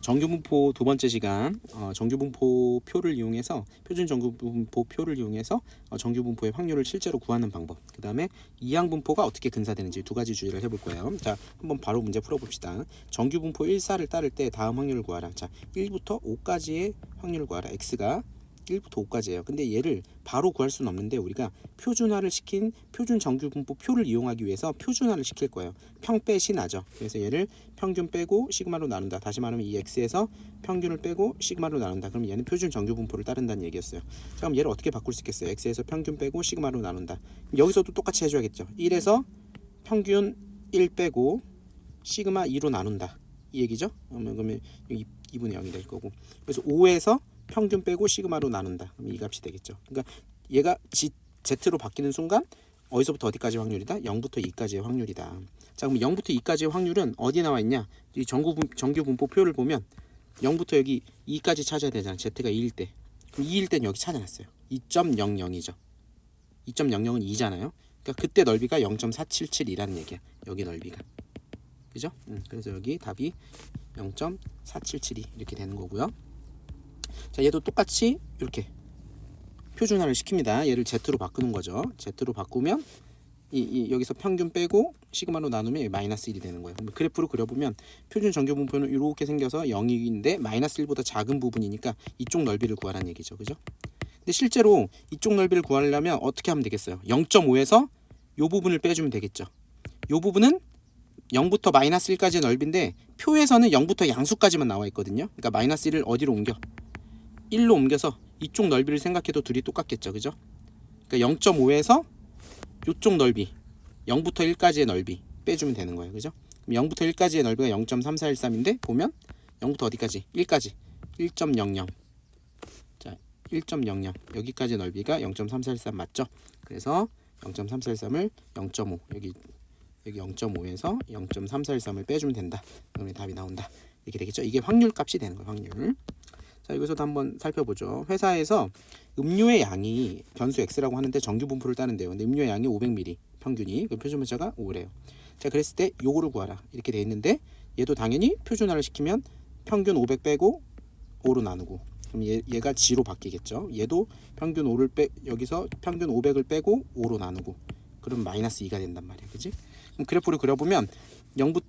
정규분포 두 번째 시간 정규분포 표를 이용해서 표준 정규분포 표를 이용해서 정규분포의 확률을 실제로 구하는 방법, 그 다음에 이항분포가 어떻게 근사되는지 두 가지 주의를 해볼 거예요. 자, 한번 바로 문제 풀어봅시다. 정규분포 1사를 따를 때 다음 확률을 구하라. 자, 1부터 5까지의 확률을 구하라. x가 1부터 5까지예요. 근데 얘를 바로 구할 수는 없는데 우리가 표준화를 시킨 표준 정규분포 표를 이용하기 위해서 표준화를 시킬 거예요. 평 빼시 나죠. 그래서 얘를 평균 빼고 시그마로 나눈다. 다시 말하면 이 x에서 평균을 빼고 시그마로 나눈다. 그럼 얘는 표준 정규분포를 따른다는 얘기였어요. 자, 그럼 얘를 어떻게 바꿀 수 있겠어요? x에서 평균 빼고 시그마로 나눈다. 그럼 여기서도 똑같이 해줘야겠죠. 1에서 평균 1 빼고 시그마 2로 나눈다. 이 얘기죠. 그러면 여기 2분의 0이 될 거고, 그래서 5에서 평균 빼고 시그마로 나눈다. 그럼 이 값이 되겠죠. 그러니까 얘가 z로 바뀌는 순간 어디서부터 어디까지 확률이다? 0부터 2까지의 확률이다. 자, 그럼 0부터 2까지의 확률은 어디에 나와 있냐? 이 정규분포 표를 보면 0부터 여기 2까지 찾아야 되잖아. z가 2일 때. 그럼 2일 때는 여기 찾아놨어요. 2.00이죠. 2.00은 2잖아요. 그러니까 그때 넓이가 0.477이라는 얘기야. 여기 넓이가. 그죠? 그래서 여기 답이 0.477이 이렇게 되는 거고요. 자, 얘도 똑같이 이렇게 표준화를 시킵니다. 얘를 z로 바꾸는 거죠. z로 바꾸면 여기서 평균 빼고 시그마로 나누면 마이너스 1이 되는 거예요. 그래프로 그려보면 표준 정규분포는 이렇게 생겨서 0인데 마이너스 1보다 작은 부분이니까 이쪽 넓이를 구하라는 얘기죠. 그죠? 근데 실제로 이쪽 넓이를 구하려면 어떻게 하면 되겠어요? 0.5에서 이 부분을 빼주면 되겠죠. 이 부분은 0부터 마이너스 1까지의 넓이인데 표에서는 0부터 양수까지만 나와 있거든요. 그러니까 마이너스 1을 어디로 옮겨? 1로 옮겨서 이쪽 넓이를 생각해도 둘이 똑같겠죠. 그죠? 그러니까 0.5에서 이쪽 넓이 0부터 1까지의 넓이 빼주면 되는 거예요. 그죠? 그럼 0부터 1까지의 넓이가 0.3413인데 보면 0부터 어디까지? 1까지 1.00. 자, 1.00 여기까지 넓이가 0.3413 맞죠? 그래서 0.3413을 0.5 여기 0.5에서 0.3413을 빼주면 된다. 그러면 답이 나온다. 이렇게 되겠죠? 이게 확률 값이 되는 거예요. 확률. 자, 여기서도 한번 살펴보죠. 회사에서 음료의 양이 변수 x라고 하는데 정규분포를 따는데요. 근데 음료의 양이 500ml 평균이, 그 표준분자가 5래요. 자, 그랬을 때 요거를 구하라 이렇게 돼 있는데 얘도 당연히 표준화를 시키면 평균 500 빼고 5로 나누고, 그럼 얘가 g로 바뀌겠죠. 얘도 평균 5를 여기서 평균 500을 빼고 5로 나누고, 그럼 마이너스 2가 된단 말이에요. 그지? 그럼 그래프를 그려보면 0부터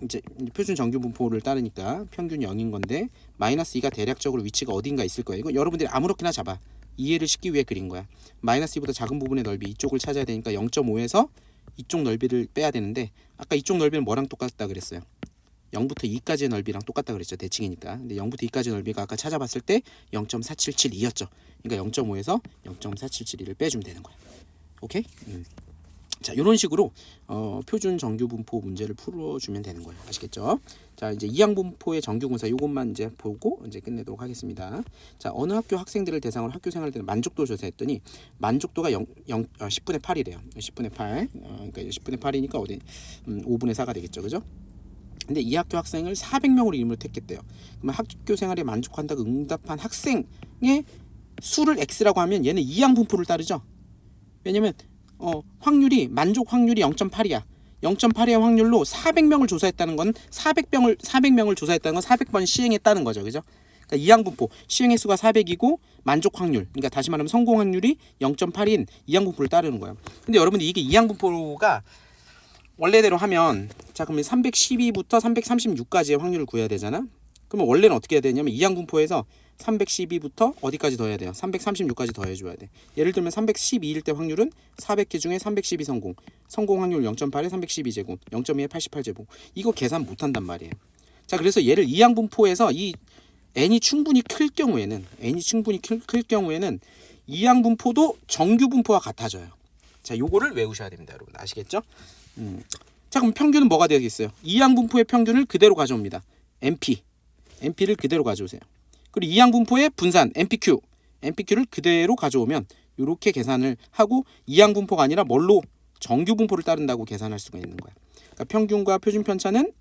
이제 표준 정규분포를 따르니까 평균 0인 건데 마이너스 2가 대략적으로 위치가 어딘가 있을 거예요. 이거 여러분들이 아무렇게나 잡아 이해를 쉽기 위해 그린 거야. 마이너스 2보다 작은 부분의 넓이 이쪽을 찾아야 되니까 0.5에서 이쪽 넓이를 빼야 되는데 아까 이쪽 넓이는 뭐랑 똑같다 그랬어요? 0부터 2까지의 넓이랑 똑같다 그랬죠. 대칭이니까. 근데 0부터 2까지 넓이가 아까 찾아봤을 때 0.477이었죠. 그러니까 0.5에서 0.477을 빼주면 되는 거야. 오케이? 자, 이런 식으로 표준 정규분포 문제를 풀어주면 되는 거예요. 아시겠죠? 자, 이제 이항분포의 정규분사 요것만 이제 보고 이제 끝내도록 하겠습니다. 자, 어느 학교 학생들을 대상으로 학교 생활 때는 만족도 조사했더니 만족도가 10분의 8이래요. 10분의 8. 그러니까 10분의 8이니까 어디 5분의 4가 되겠죠. 그죠? 근데 이 학교 학생을 400명으로 임의로 택했대요. 그러면 학교 생활에 만족한다고 응답한 학생의 수를 x라고 하면 얘는 이항분포를 따르죠. 왜냐면 확률이 만족 확률이 0.8이야. 0.8의 확률로 400명을 조사했다는 건 400명을 조사했다는 건 400번 시행했다는 거죠. 그죠? 그러니까 이항분포 시행의 수가 400이고 만족 확률, 그러니까 다시 말하면 성공 확률이 0.8인 이항분포를 따르는 거예요. 근데 여러분들 이게 이항분포가 원래대로 하면, 자, 그러면 312부터 336까지의 확률을 구해야 되잖아. 그러면 원래는 어떻게 해야 되냐면 이항분포에서 312부터 어디까지 더해야 돼요? 336까지 더해줘야 돼. 예를 들면 312일 때 확률은 400개 중에 312 성공 확률 0.8에 312제곱, 0.2에 88제곱. 이거 계산 못한단 말이에요. 자, 그래서 얘를 이항분포에서 이 n이 충분히 클 경우에는 이항분포도 정규분포와 같아져요. 자, 요거를 외우셔야 됩니다, 여러분. 아시겠죠? 자, 그럼 평균은 뭐가 되겠어요? 이항분포의 평균을 그대로 가져옵니다. NP를 그대로 가져오세요. 그리고 이항분포의 분산 NPQ를 그대로 가져오면 이렇게 계산을 하고 이항분포가 아니라 뭘로 정규분포를 따른다고 계산할 수가 있는 거야. 그러니까 평균과 표준 편차는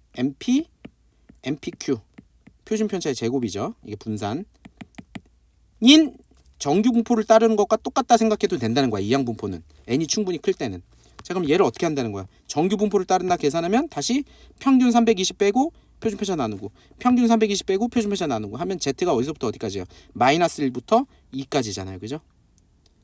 NPQ 표준 편차의 제곱이죠. 이게 분산인 정규분포를 따르는 것과 똑같다 생각해도 된다는 거야. 이항분포는 n이 충분히 클 때는. 자, 그럼 얘를 어떻게 한다는 거야? 정규분포를 따른다 계산하면 다시 평균 320 빼고 표준 편차 나누고 평균 320 빼고 표준 편차 나누고 하면 Z가 어디서부터 어디까지요? 마이너스 1부터 2까지잖아요. 그죠?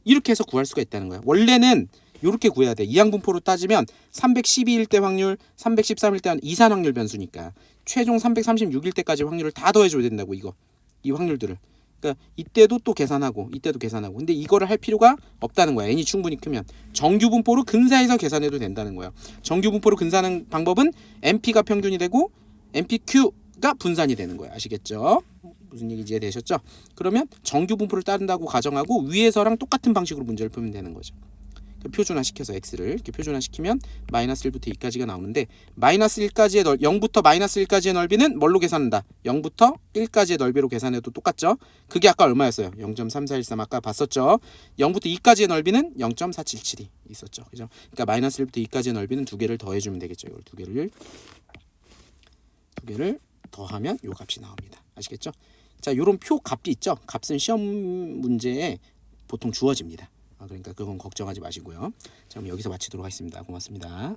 이렇게 해서 구할 수가 있다는 거야. 원래는 이렇게 구해야 돼. 이항분포로 따지면 312일 때 확률, 313일 때 이산 확률 변수니까 최종 336일 때까지 확률을 다 더해줘야 된다고. 이 확률들을. 그러니까 이때도 또 계산하고 이때도 계산하고. 근데 이거를 할 필요가 없다는 거야. n이 충분히 크면 정규분포로 근사해서 계산해도 된다는 거야. 정규분포로 근사하는 방법은 NP가 평균이 되고 NPQ가 분산이 되는 거야. 아시겠죠? 무슨 얘기인지 이해되셨죠? 그러면 정규분포를 따른다고 가정하고 위에서랑 똑같은 방식으로 문제를 풀면 되는 거죠. 표준화 시켜서 x를 이렇게 표준화 시키면 마이너스 1부터 2까지가 나오는데 마이너스 1까지의 0부터 마이너스 1까지의 넓이는 뭘로 계산한다? 0부터 1까지의 넓이로 계산해도 똑같죠? 그게 아까 얼마였어요? 0.3413 아까 봤었죠? 0부터 2까지의 넓이는 0.4772 있었죠. 그죠? 그러니까 마이너스 1부터 2까지의 넓이는 두 개를 더해주면 되겠죠. 이걸 두 개를 더하면 요 값이 나옵니다. 아시겠죠? 자, 요런 표 값이 있죠? 값은 시험 문제에 보통 주어집니다. 그러니까 그건 걱정하지 마시고요. 자, 그럼 여기서 마치도록 하겠습니다. 고맙습니다.